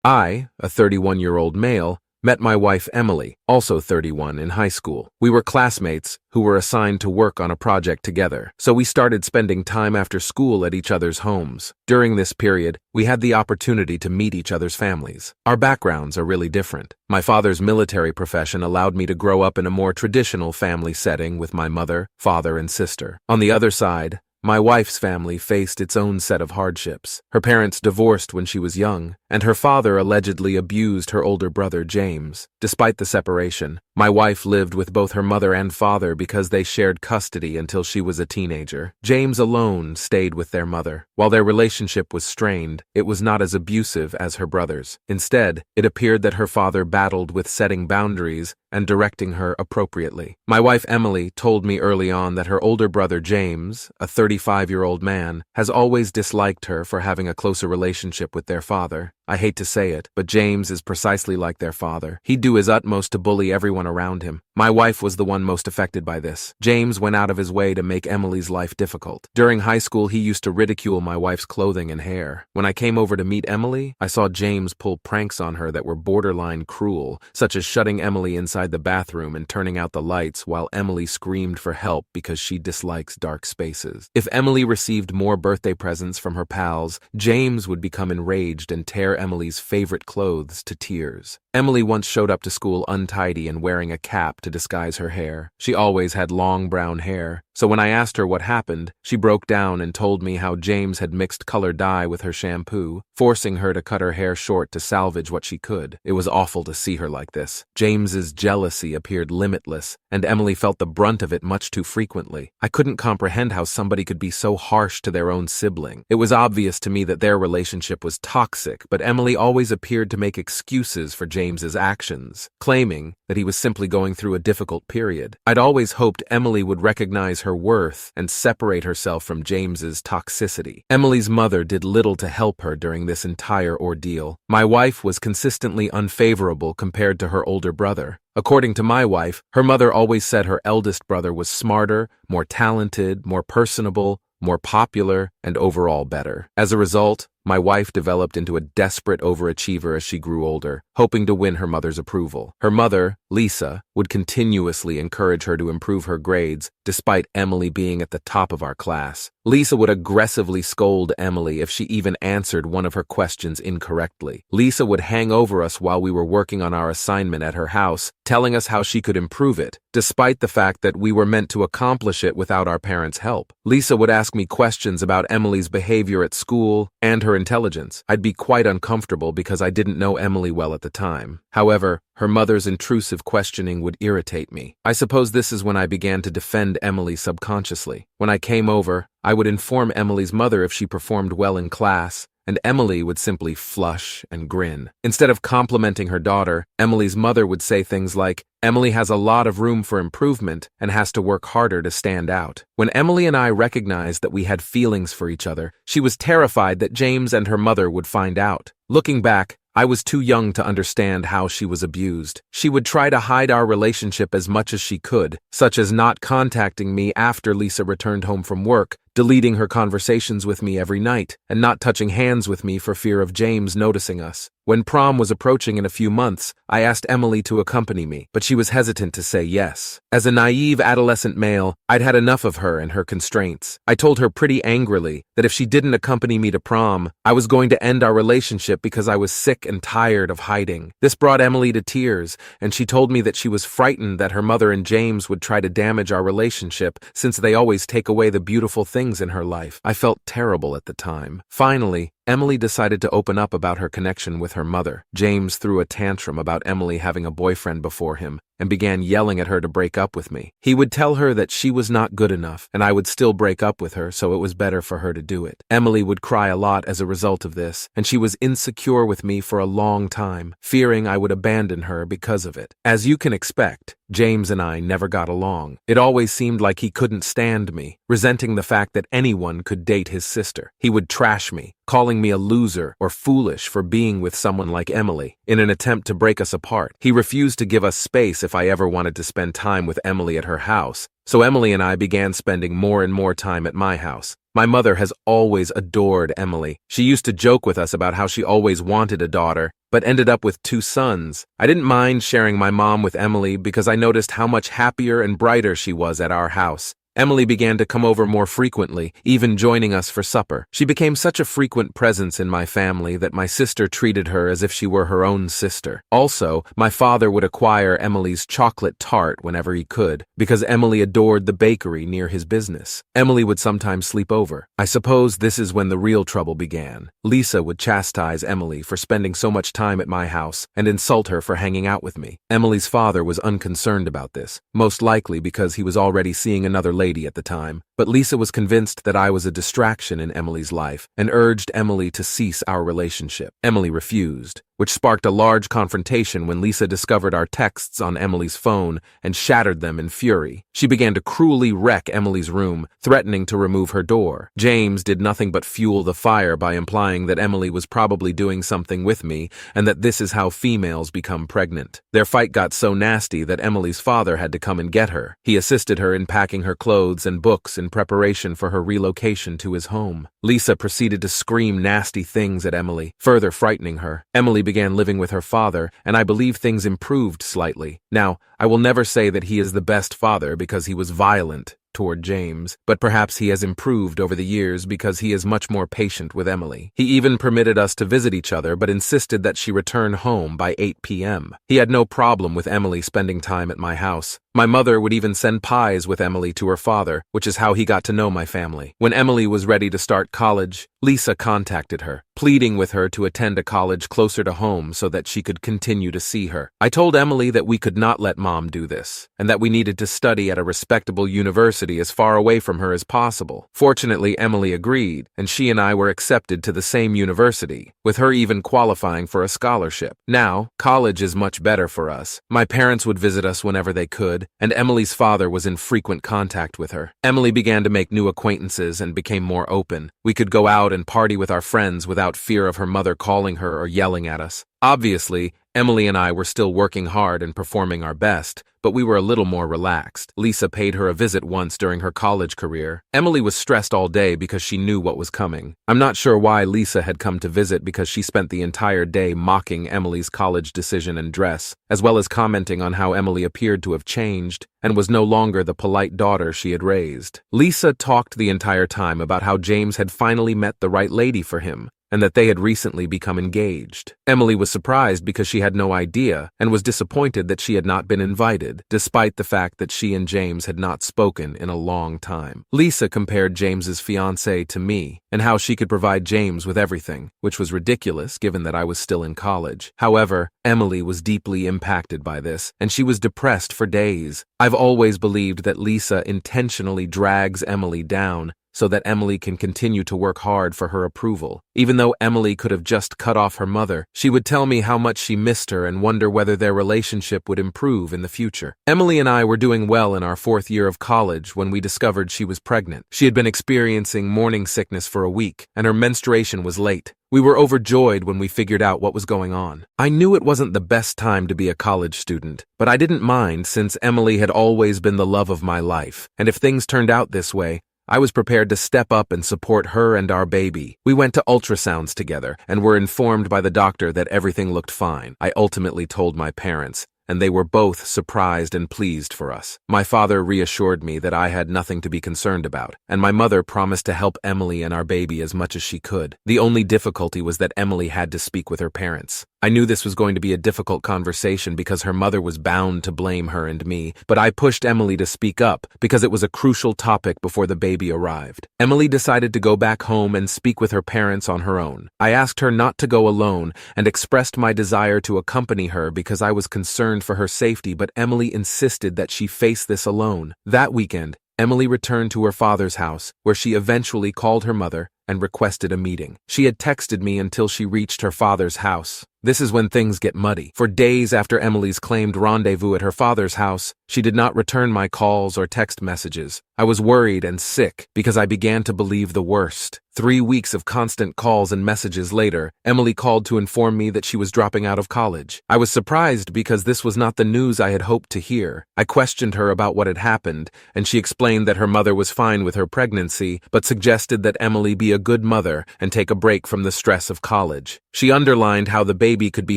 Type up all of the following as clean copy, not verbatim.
I, a 31-year-old male, met my wife Emily, also 31, in high school. We were classmates who were assigned to work on a project together, so we started spending time after school at each other's homes. During this period, we had the opportunity to meet each other's families. Our backgrounds are really different. My father's military profession allowed me to grow up in a more traditional family setting with my mother, father, and sister. On the other side, my wife's family faced its own set of hardships. Her parents divorced when she was young, and her father allegedly abused her older brother, James. Despite the separation, my wife lived with both her mother and father because they shared custody until she was a teenager. James alone stayed with their mother. While their relationship was strained, it was not as abusive as her brother's. Instead, it appeared that her father battled with setting boundaries and directing her appropriately. My wife Emily told me early on that her older brother James, a 35-year-old man, has always disliked her for having a closer relationship with their father. I hate to say it, but James is precisely like their father. He'd do his utmost to bully everyone around him. My wife was the one most affected by this. James went out of his way to make Emily's life difficult. During high school, he used to ridicule my wife's clothing and hair. When I came over to meet Emily, I saw James pull pranks on her that were borderline cruel, such as shutting Emily inside the bathroom and turning out the lights while Emily screamed for help because she dislikes dark spaces. If Emily received more birthday presents from her pals, James would become enraged and tear Emily's favorite clothes to tears. Emily once showed up to school untidy and wearing a cap to disguise her hair. She always had long brown hair, so when I asked her what happened, she broke down and told me how James had mixed color dye with her shampoo, forcing her to cut her hair short to salvage what she could. It was awful to see her like this. James's jealousy appeared limitless, and Emily felt the brunt of it much too frequently. I couldn't comprehend how somebody could be so harsh to their own sibling. It was obvious to me that their relationship was toxic, but Emily always appeared to make excuses for James's actions, claiming that he was simply going through a difficult period. I'd always hoped Emily would recognize her worth and separate herself from James's toxicity. Emily's mother did little to help her during this entire ordeal. My wife was consistently unfavorable compared to her older brother. According to my wife, her mother always said her eldest brother was smarter, more talented, more personable, more popular, and overall better. As a result, my wife developed into a desperate overachiever as she grew older, hoping to win her mother's approval. Her mother, Lisa, would continuously encourage her to improve her grades, despite Emily being at the top of our class. Lisa would aggressively scold Emily if she even answered one of her questions incorrectly. Lisa would hang over us while we were working on our assignment at her house, telling us how she could improve it, despite the fact that we were meant to accomplish it without our parents' help. Lisa would ask me questions about Emily's behavior at school and her intelligence. I'd be quite uncomfortable because I didn't know Emily well at the time. However, her mother's intrusive questioning would irritate me. I suppose this is when I began to defend Emily subconsciously. When I came over, I would inform Emily's mother if she performed well in class, and Emily would simply flush and grin. Instead of complimenting her daughter, Emily's mother would say things like, "Emily has a lot of room for improvement and has to work harder to stand out." When Emily and I recognized that we had feelings for each other, she was terrified that James and her mother would find out. Looking back, I was too young to understand how she was abused. She would try to hide our relationship as much as she could, such as not contacting me after Lisa returned home from work, deleting her conversations with me every night, and not touching hands with me for fear of James noticing us. When prom was approaching in a few months, I asked Emily to accompany me, but she was hesitant to say yes. As a naive adolescent male, I'd had enough of her and her constraints. I told her pretty angrily that if she didn't accompany me to prom, I was going to end our relationship because I was sick and tired of hiding. This brought Emily to tears, and she told me that she was frightened that her mother and James would try to damage our relationship since they always take away the beautiful things in her life. I felt terrible at the time. Finally, Emily decided to open up about her connection with her mother. James threw a tantrum about Emily having a boyfriend before him and began yelling at her to break up with me. He would tell her that she was not good enough and I would still break up with her, so it was better for her to do it. Emily would cry a lot as a result of this, and she was insecure with me for a long time, fearing I would abandon her because of it. As you can expect, James and I never got along. It always seemed like he couldn't stand me, resenting the fact that anyone could date his sister. He would trash me, calling me a loser or foolish for being with someone like Emily. In an attempt to break us apart, he refused to give us space if I ever wanted to spend time with Emily at her house, so Emily and I began spending more and more time at my house. My mother has always adored Emily. She used to joke with us about how she always wanted a daughter, but ended up with 2 sons. I didn't mind sharing my mom with Emily because I noticed how much happier and brighter she was at our house. Emily began to come over more frequently, even joining us for supper. She became such a frequent presence in my family that my sister treated her as if she were her own sister. Also, my father would acquire Emily's chocolate tart whenever he could, because Emily adored the bakery near his business. Emily would sometimes sleep over. I suppose this is when the real trouble began. Lisa would chastise Emily for spending so much time at my house and insult her for hanging out with me. Emily's father was unconcerned about this, most likely because he was already seeing another lady at the time, but Lisa was convinced that I was a distraction in Emily's life and urged Emily to cease our relationship. Emily refused, which sparked a large confrontation when Lisa discovered our texts on Emily's phone and shattered them in fury. She began to cruelly wreck Emily's room, threatening to remove her door. James did nothing but fuel the fire by implying that Emily was probably doing something with me and that this is how females become pregnant. Their fight got so nasty that Emily's father had to come and get her. He assisted her in packing her clothes and books in preparation for her relocation to his home. Lisa proceeded to scream nasty things at Emily, further frightening her. Emily began living with her father, and I believe things improved slightly. Now, I will never say that he is the best father because he was violent toward James, but perhaps he has improved over the years because he is much more patient with Emily. He even permitted us to visit each other but insisted that she return home by 8 p.m. He had no problem with Emily spending time at my house. My mother would even send pies with Emily to her father, which is how he got to know my family. When Emily was ready to start college, Lisa contacted her, pleading with her to attend a college closer to home so that she could continue to see her. I told Emily that we could not let Mom do this, and that we needed to study at a respectable university as far away from her as possible. Fortunately, Emily agreed, and she and I were accepted to the same university, with her even qualifying for a scholarship. Now, college is much better for us. My parents would visit us whenever they could, and Emily's father was in frequent contact with her. Emily began to make new acquaintances and became more open. We could go out and party with our friends without fear of her mother calling her or yelling at us. Obviously, Emily and I were still working hard and performing our best, but we were a little more relaxed. Lisa paid her a visit once during her college career. Emily was stressed all day because she knew what was coming. I'm not sure why Lisa had come to visit because she spent the entire day mocking Emily's college decision and dress, as well as commenting on how Emily appeared to have changed and was no longer the polite daughter she had raised. Lisa talked the entire time about how James had finally met the right lady for him, and that they had recently become engaged. Emily was surprised because she had no idea and was disappointed that she had not been invited, despite the fact that she and James had not spoken in a long time. Lisa compared James's fiancée to me and how she could provide James with everything, which was ridiculous given that I was still in college. However, Emily was deeply impacted by this, and she was depressed for days. I've always believed that Lisa intentionally drags Emily down so that Emily can continue to work hard for her approval. Even though Emily could have just cut off her mother, she would tell me how much she missed her and wonder whether their relationship would improve in the future. Emily and I were doing well in our 4th year of college when we discovered she was pregnant. She had been experiencing morning sickness for a week, and her menstruation was late. We were overjoyed when we figured out what was going on. I knew it wasn't the best time to be a college student, but I didn't mind since Emily had always been the love of my life, and if things turned out this way, I was prepared to step up and support her and our baby. We went to ultrasounds together and were informed by the doctor that everything looked fine. I ultimately told my parents, and they were both surprised and pleased for us. My father reassured me that I had nothing to be concerned about, and my mother promised to help Emily and our baby as much as she could. The only difficulty was that Emily had to speak with her parents. I knew this was going to be a difficult conversation because her mother was bound to blame her and me, but I pushed Emily to speak up because it was a crucial topic before the baby arrived. Emily decided to go back home and speak with her parents on her own. I asked her not to go alone and expressed my desire to accompany her because I was concerned for her safety, but Emily insisted that she face this alone. That weekend, Emily returned to her father's house, where she eventually called her mother and requested a meeting. She had texted me until she reached her father's house. This is when things get muddy. For days after Emily's claimed rendezvous at her father's house, she did not return my calls or text messages. I was worried and sick because I began to believe the worst. 3 weeks of constant calls and messages later, Emily called to inform me that she was dropping out of college. I was surprised because this was not the news I had hoped to hear. I questioned her about what had happened, and she explained that her mother was fine with her pregnancy, but suggested that Emily be a good mother and take a break from the stress of college. She underlined how the baby could be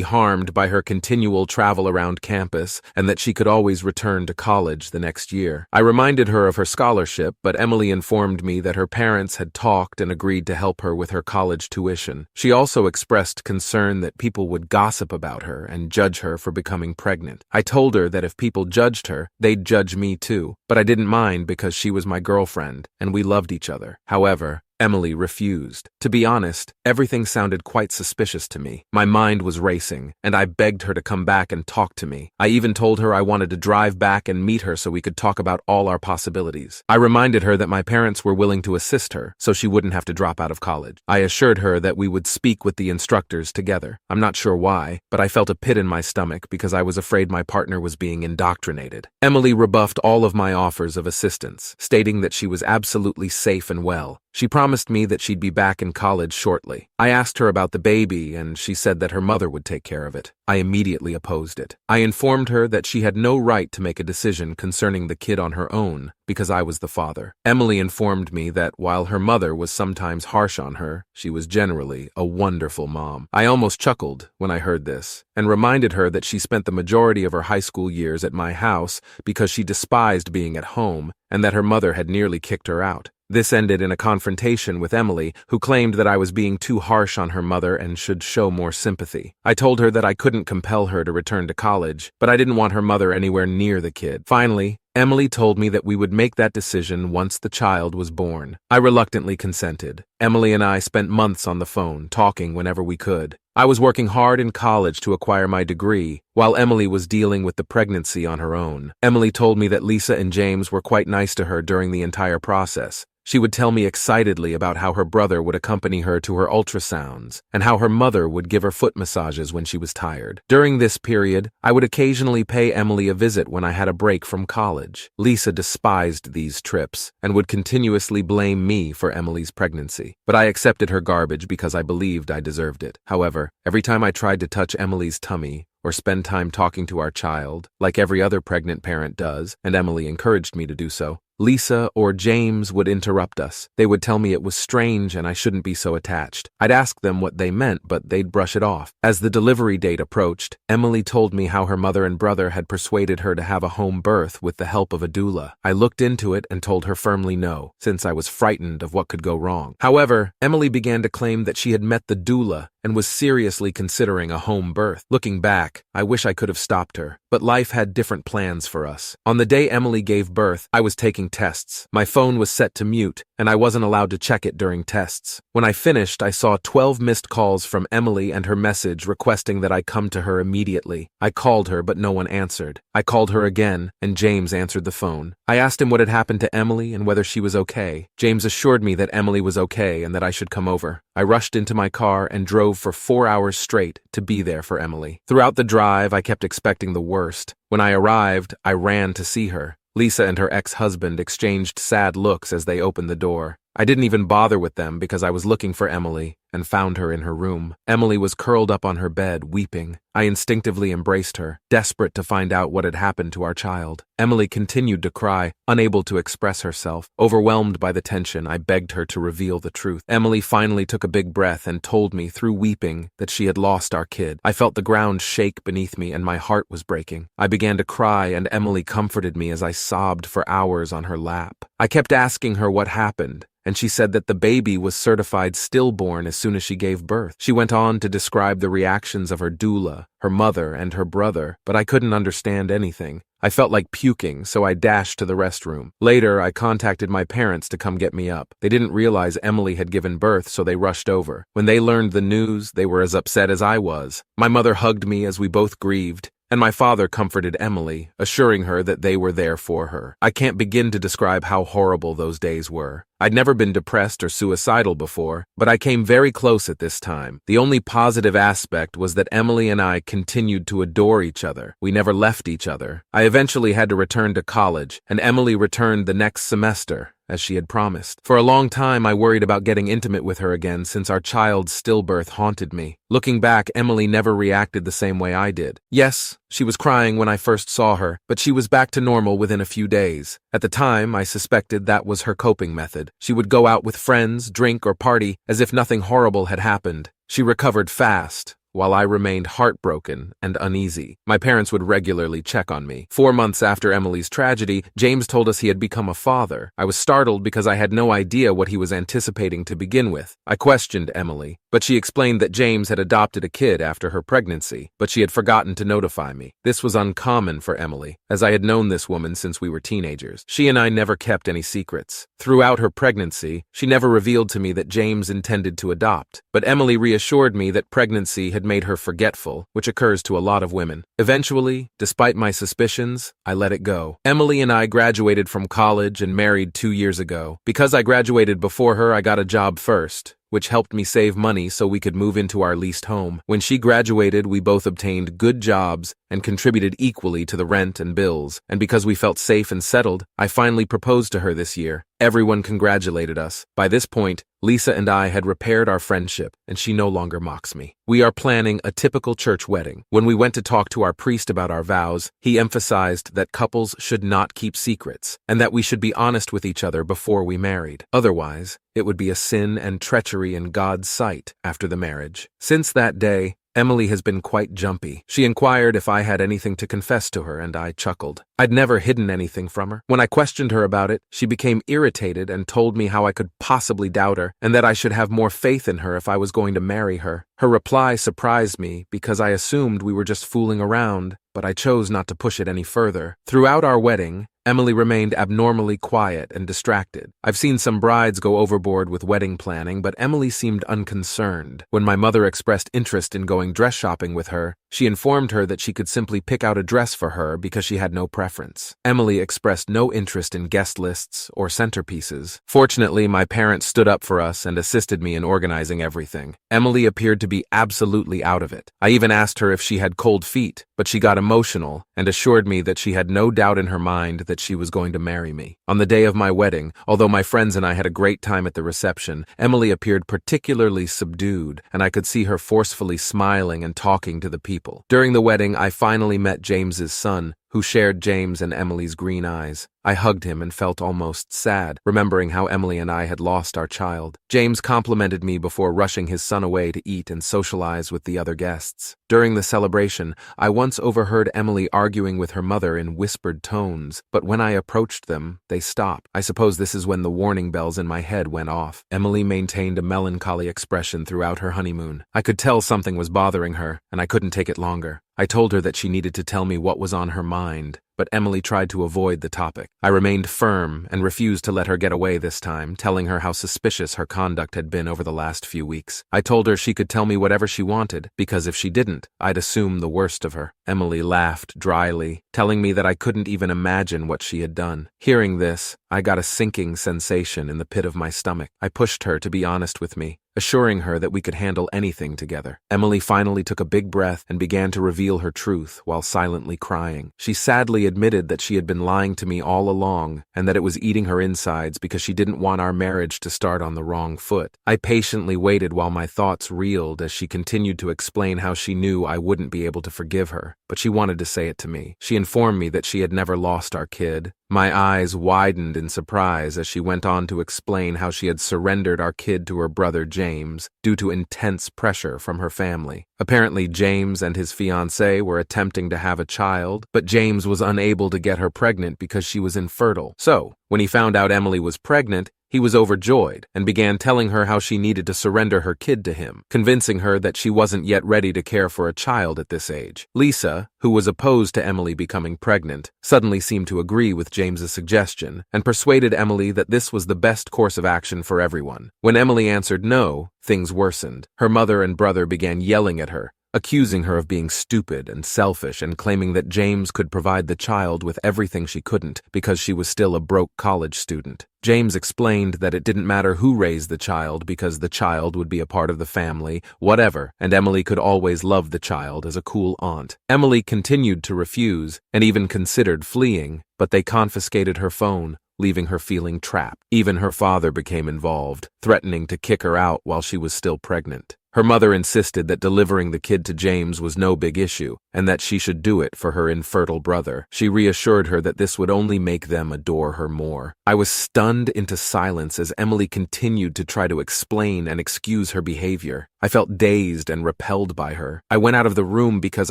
harmed by her continual travel around campus and that she could always return to college the next year. I reminded her of her scholarship, but Emily informed me that her parents had talked and agreed to help her with her college tuition. She also expressed concern that people would gossip about her and judge her for becoming pregnant. I told her that if people judged her, they'd judge me too, but I didn't mind because she was my girlfriend and we loved each other. However, Emily refused. To be honest, everything sounded quite suspicious to me. My mind was racing, and I begged her to come back and talk to me. I even told her I wanted to drive back and meet her so we could talk about all our possibilities. I reminded her that my parents were willing to assist her, so she wouldn't have to drop out of college. I assured her that we would speak with the instructors together. I'm not sure why, but I felt a pit in my stomach because I was afraid my partner was being indoctrinated. Emily rebuffed all of my offers of assistance, stating that she was absolutely safe and well. She promised me that she'd be back in college shortly. I asked her about the baby, and she said that her mother would take care of it. I immediately opposed it. I informed her that she had no right to make a decision concerning the kid on her own because I was the father. Emily informed me that while her mother was sometimes harsh on her, she was generally a wonderful mom. I almost chuckled when I heard this and reminded her that she spent the majority of her high school years at my house because she despised being at home and that her mother had nearly kicked her out. This ended in a confrontation with Emily, who claimed that I was being too harsh on her mother and should show more sympathy. I told her that I couldn't compel her to return to college, but I didn't want her mother anywhere near the kid. Finally, Emily told me that we would make that decision once the child was born. I reluctantly consented. Emily and I spent months on the phone, talking whenever we could. I was working hard in college to acquire my degree, while Emily was dealing with the pregnancy on her own. Emily told me that Lisa and James were quite nice to her during the entire process. She would tell me excitedly about how her brother would accompany her to her ultrasounds and how her mother would give her foot massages when she was tired. During this period, I would occasionally pay Emily a visit when I had a break from college. Lisa despised these trips and would continuously blame me for Emily's pregnancy, but I accepted her garbage because I believed I deserved it. However, every time I tried to touch Emily's tummy or spend time talking to our child, like every other pregnant parent does, and Emily encouraged me to do so, Lisa or James would interrupt us. They would tell me it was strange and I shouldn't be so attached. I'd ask them what they meant, but they'd brush it off. As the delivery date approached, Emily told me how her mother and brother had persuaded her to have a home birth with the help of a doula. I looked into it and told her firmly no, since I was frightened of what could go wrong. However, Emily began to claim that she had met the doula and was seriously considering a home birth. Looking back, I wish I could have stopped her, but life had different plans for us. On the day Emily gave birth, I was taking tests. My phone was set to mute, and I wasn't allowed to check it during tests. When I finished, I saw 12 missed calls from Emily and her message requesting that I come to her immediately. I called her, but no one answered. I called her again, and James answered the phone. I asked him what had happened to Emily and whether she was okay. James assured me that Emily was okay and that I should come over. I rushed into my car and drove for 4 hours straight to be there for Emily. Throughout the drive, I kept expecting the worst. When I arrived, I ran to see her. Lisa and her ex-husband exchanged sad looks as they opened the door. I didn't even bother with them because I was looking for Emily and found her in her room. Emily was curled up on her bed, weeping. I instinctively embraced her, desperate to find out what had happened to our child. Emily continued to cry, unable to express herself. Overwhelmed by the tension, I begged her to reveal the truth. Emily finally took a big breath and told me through weeping that she had lost our kid. I felt the ground shake beneath me and my heart was breaking. I began to cry and Emily comforted me as I sobbed for hours on her lap. I kept asking her what happened, and she said that the baby was certified stillborn as soon as she gave birth. She went on to describe the reactions of her doula, her mother, and her brother, but I couldn't understand anything. I felt like puking, so I dashed to the restroom. Later, I contacted my parents to come get me up. They didn't realize Emily had given birth, so they rushed over. When they learned the news, they were as upset as I was. My mother hugged me as we both grieved, and my father comforted Emily, assuring her that they were there for her. I can't begin to describe how horrible those days were. I'd never been depressed or suicidal before, but I came very close at this time. The only positive aspect was that Emily and I continued to adore each other. We never left each other. I eventually had to return to college, and Emily returned the next semester, as she had promised. For a long time, I worried about getting intimate with her again since our child's stillbirth haunted me. Looking back, Emily never reacted the same way I did. Yes, she was crying when I first saw her, but she was back to normal within a few days. At the time, I suspected that was her coping method. She would go out with friends, drink, or party as if nothing horrible had happened. She recovered fast, while I remained heartbroken and uneasy. My parents would regularly check on me. 4 months after Emily's tragedy, James told us he had become a father. I was startled because I had no idea what he was anticipating to begin with. I questioned Emily, but she explained that James had adopted a kid after her pregnancy, but she had forgotten to notify me. This was uncommon for Emily, as I had known this woman since we were teenagers. She and I never kept any secrets. Throughout her pregnancy, she never revealed to me that James intended to adopt, but Emily reassured me that pregnancy had made her forgetful, which occurs to a lot of women. Eventually, despite my suspicions, I let it go. Emily and I graduated from college and married 2 years ago. Because I graduated before her, I got a job first, which helped me save money so we could move into our leased home. When she graduated, we both obtained good jobs and contributed equally to the rent and bills. And because we felt safe and settled, I finally proposed to her this year. Everyone congratulated us. By this point, Lisa and I had repaired our friendship, and she no longer mocks me. We are planning a typical church wedding. When we went to talk to our priest about our vows, he emphasized that couples should not keep secrets, and that we should be honest with each other before we married. Otherwise, it would be a sin and treachery in God's sight after the marriage. Since that day, Emily has been quite jumpy. She inquired if I had anything to confess to her, and I chuckled. I'd never hidden anything from her. When I questioned her about it, she became irritated and told me how I could possibly doubt her, and that I should have more faith in her if I was going to marry her. Her reply surprised me because I assumed we were just fooling around, but I chose not to push it any further. Throughout our wedding, Emily remained abnormally quiet and distracted. I've seen some brides go overboard with wedding planning, but Emily seemed unconcerned. When my mother expressed interest in going dress shopping with her, she informed her that she could simply pick out a dress for her because she had no preference. Emily expressed no interest in guest lists or centerpieces. Fortunately, my parents stood up for us and assisted me in organizing everything. Emily appeared to be absolutely out of it. I even asked her if she had cold feet, but she got emotional and assured me that she had no doubt in her mind that she was going to marry me. On the day of my wedding, although my friends and I had a great time at the reception, Emily appeared particularly subdued, and I could see her forcefully smiling and talking to the people. During the wedding, I finally met James's son, who shared James and Emily's green eyes. I hugged him and felt almost sad, remembering how Emily and I had lost our child. James complimented me before rushing his son away to eat and socialize with the other guests. During the celebration, I once overheard Emily arguing with her mother in whispered tones, but when I approached them, they stopped. I suppose this is when the warning bells in my head went off. Emily maintained a melancholy expression throughout her honeymoon. I could tell something was bothering her, and I couldn't take it longer. I told her that she needed to tell me what was on her mind, but Emily tried to avoid the topic. I remained firm and refused to let her get away this time, telling her how suspicious her conduct had been over the last few weeks. I told her she could tell me whatever she wanted, because if she didn't, I'd assume the worst of her. Emily laughed dryly, telling me that I couldn't even imagine what she had done. Hearing this, I got a sinking sensation in the pit of my stomach. I pushed her to be honest with me, assuring her that we could handle anything together. Emily finally took a big breath and began to reveal her truth while silently crying. She sadly admitted that she had been lying to me all along and that it was eating her insides because she didn't want our marriage to start on the wrong foot. I patiently waited while my thoughts reeled as she continued to explain how she knew I wouldn't be able to forgive her, but she wanted to say it to me. She informed me that she had never lost our kid. My eyes widened in surprise as she went on to explain how she had surrendered our kid to her brother James due to intense pressure from her family. Apparently, James and his fiancée were attempting to have a child, but James was unable to get her pregnant because she was infertile. So, when he found out Emily was pregnant, he was overjoyed and began telling her how she needed to surrender her kid to him, convincing her that she wasn't yet ready to care for a child at this age. Lisa, who was opposed to Emily becoming pregnant, suddenly seemed to agree with James's suggestion and persuaded Emily that this was the best course of action for everyone. When Emily answered no, things worsened. Her mother and brother began yelling at her, accusing her of being stupid and selfish and claiming that James could provide the child with everything she couldn't because she was still a broke college student. James explained that it didn't matter who raised the child because the child would be a part of the family, whatever, and Emily could always love the child as a cool aunt. Emily continued to refuse and even considered fleeing, but they confiscated her phone, leaving her feeling trapped. Even her father became involved, threatening to kick her out while she was still pregnant. Her mother insisted that delivering the kid to James was no big issue, and that she should do it for her infertile brother. She reassured her that this would only make them adore her more. I was stunned into silence as Emily continued to try to explain and excuse her behavior. I felt dazed and repelled by her. I went out of the room because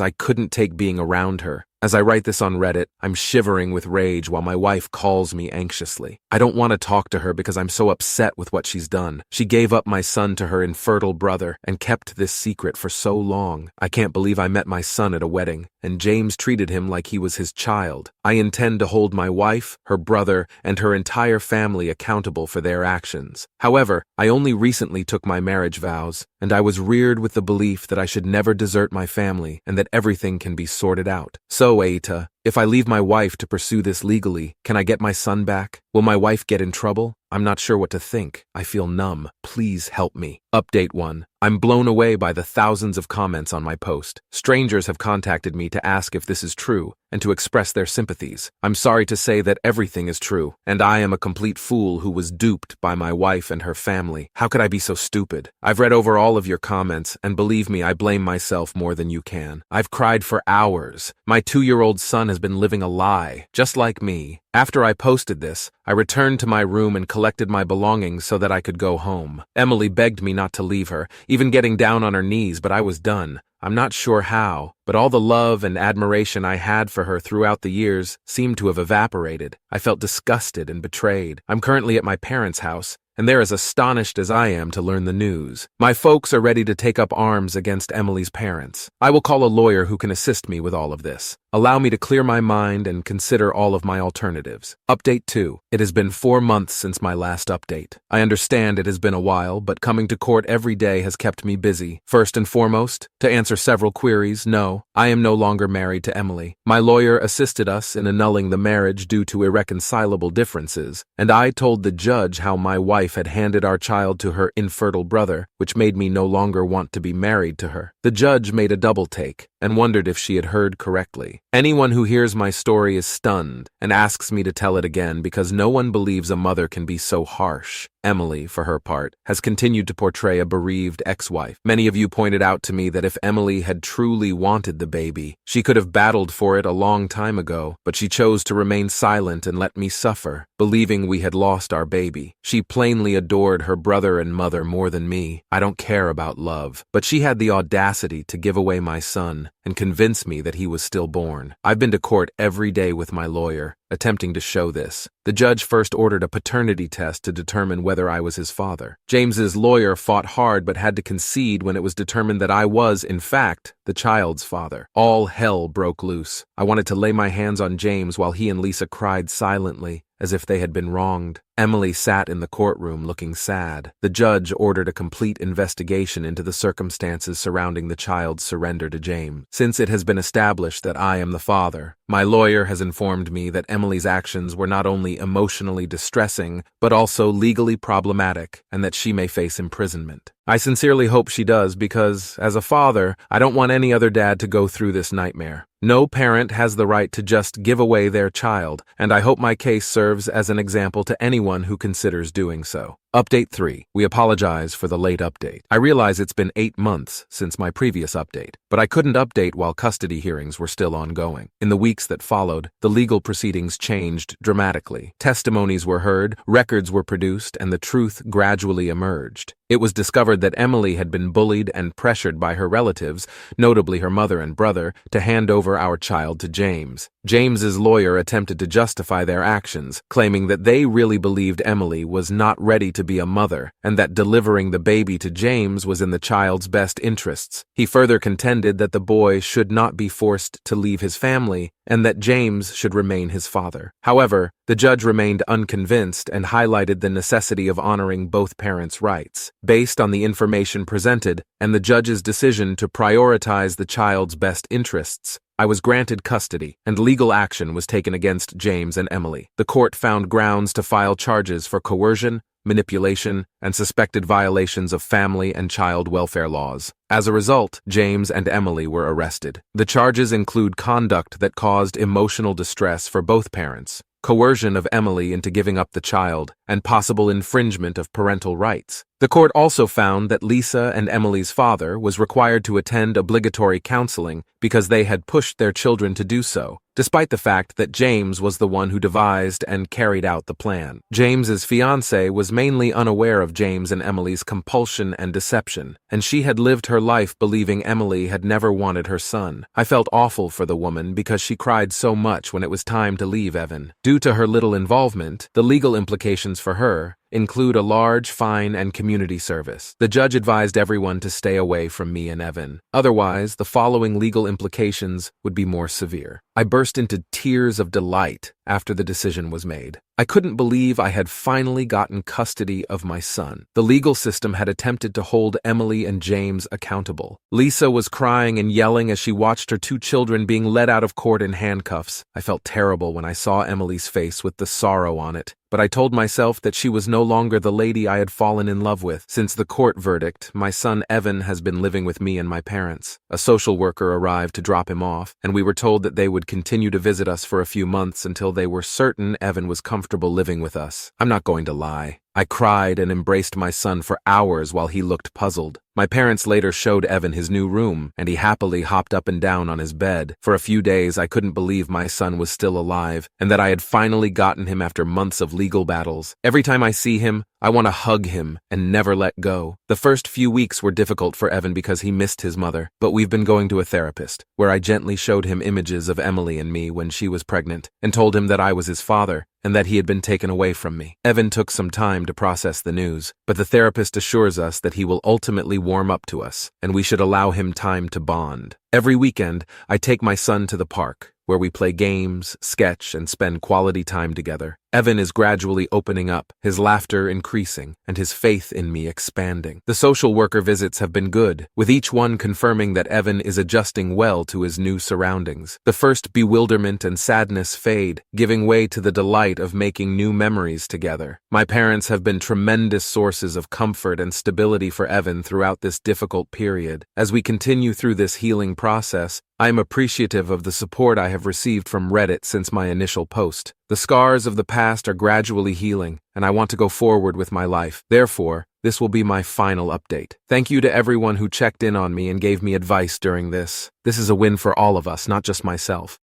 I couldn't take being around her. As I write this on Reddit, I'm shivering with rage while my wife calls me anxiously. I don't want to talk to her because I'm so upset with what she's done. She gave up my son to her infertile brother and kept this secret for so long. I can't believe I met my son at a wedding, and James treated him like he was his child. I intend to hold my wife, her brother, and her entire family accountable for their actions. However, I only recently took my marriage vows, and I was reared with the belief that I should never desert my family and that everything can be sorted out. So, AITA, if I leave my wife to pursue this legally, can I get my son back? Will my wife get in trouble? I'm not sure what to think. I feel numb. Please help me. Update 1. I'm blown away by the thousands of comments on my post. Strangers have contacted me to ask if this is true and to express their sympathies. I'm sorry to say that everything is true, and I am a complete fool who was duped by my wife and her family. How could I be so stupid? I've read over all of your comments, and believe me, I blame myself more than you can. I've cried for hours. My 2-year-old son has been living a lie, just like me. After I posted this, I returned to my room and collected my belongings so that I could go home. Emily begged me not to leave her, even getting down on her knees, but I was done. I'm not sure how, but all the love and admiration I had for her throughout the years seemed to have evaporated. I felt disgusted and betrayed. I'm currently at my parents' house, and they're as astonished as I am to learn the news. My folks are ready to take up arms against Emily's parents. I will call a lawyer who can assist me with all of this. Allow me to clear my mind and consider all of my alternatives. Update 2. It has been 4 months since my last update. I understand it has been a while, but coming to court every day has kept me busy. First and foremost, to answer several queries, no, I am no longer married to Emily. My lawyer assisted us in annulling the marriage due to irreconcilable differences, and I told the judge how my wife had handed our child to her infertile brother, which made me no longer want to be married to her. The judge made a double take and wondered if she had heard correctly. Anyone who hears my story is stunned and asks me to tell it again because no one believes a mother can be so harsh. Emily, for her part, has continued to portray a bereaved ex-wife. Many of you pointed out to me that if Emily had truly wanted the baby, she could have battled for it a long time ago, but she chose to remain silent and let me suffer, believing we had lost our baby. She plainly adored her brother and mother more than me. I don't care about love, but she had the audacity to give away my son and convince me that he was stillborn. I've been to court every day with my lawyer, attempting to show this. The judge first ordered a paternity test to determine whether I was his father. James's lawyer fought hard but had to concede when it was determined that I was, in fact, the child's father. All hell broke loose. I wanted to lay my hands on James while he and Lisa cried silently, as if they had been wronged. Emily sat in the courtroom looking sad. The judge ordered a complete investigation into the circumstances surrounding the child's surrender to James. Since it has been established that I am the father, my lawyer has informed me that Emily's actions were not only emotionally distressing, but also legally problematic, and that she may face imprisonment. I sincerely hope she does because, as a father, I don't want any other dad to go through this nightmare. No parent has the right to just give away their child, and I hope my case serves as an example to anyone who considers doing so. Update 3. We apologize for the late update. I realize it's been 8 months since my previous update, but I couldn't update while custody hearings were still ongoing. In the weeks that followed, the legal proceedings changed dramatically. Testimonies were heard, records were produced, and the truth gradually emerged. It was discovered that Emily had been bullied and pressured by her relatives, notably her mother and brother, to hand over our child to James. James's lawyer attempted to justify their actions, claiming that they really believed Emily was not ready to be a mother, and that delivering the baby to James was in the child's best interests. He further contended that the boy should not be forced to leave his family, and that James should remain his father. However, the judge remained unconvinced and highlighted the necessity of honoring both parents' rights. Based on the information presented and the judge's decision to prioritize the child's best interests, I was granted custody, and legal action was taken against James and Emily. The court found grounds to file charges for coercion, manipulation, and suspected violations of family and child welfare laws. As a result, James and Emily were arrested. The charges include conduct that caused emotional distress for both parents, coercion of Emily into giving up the child, and possible infringement of parental rights. The court also found that Lisa and Emily's father was required to attend obligatory counseling because they had pushed their children to do so, despite the fact that James was the one who devised and carried out the plan. James's fiancée was mainly unaware of James and Emily's compulsion and deception, and she had lived her life believing Emily had never wanted her son. I felt awful for the woman because she cried so much when it was time to leave Evan. Due to her little involvement, the legal implications for her include a large fine and community service. The judge advised everyone to stay away from me and Evan. Otherwise, the following legal implications would be more severe. I burst into tears of delight after the decision was made. I couldn't believe I had finally gotten custody of my son. The legal system had attempted to hold Emily and James accountable. Lisa was crying and yelling as she watched her two children being led out of court in handcuffs. I felt terrible when I saw Emily's face with the sorrow on it, but I told myself that she was no longer the lady I had fallen in love with. Since the court verdict, my son Evan has been living with me and my parents. A social worker arrived to drop him off, and we were told that they would continue to visit us for a few months until they were certain Evan was comfortable living with us. I'm not going to lie. I cried and embraced my son for hours while he looked puzzled. My parents later showed Evan his new room, and he happily hopped up and down on his bed. For a few days, I couldn't believe my son was still alive, and that I had finally gotten him after months of legal battles. Every time I see him, I want to hug him and never let go. The first few weeks were difficult for Evan because he missed his mother, but we've been going to a therapist, where I gently showed him images of Emily and me when she was pregnant, and told him that I was his father, and that he had been taken away from me. Evan took some time to process the news, but the therapist assures us that he will ultimately warm up to us, and we should allow him time to bond. Every weekend, I take my son to the park, where we play games, sketch, and spend quality time together. Evan is gradually opening up, his laughter increasing, and his faith in me expanding. The social worker visits have been good, with each one confirming that Evan is adjusting well to his new surroundings. The first bewilderment and sadness fade, giving way to the delight of making new memories together. My parents have been tremendous sources of comfort and stability for Evan throughout this difficult period. As we continue through this healing process, I am appreciative of the support I have received from Reddit since my initial post. The scars of the past are gradually healing, and I want to go forward with my life. Therefore, this will be my final update. Thank you to everyone who checked in on me and gave me advice during this. This is a win for all of us, not just myself.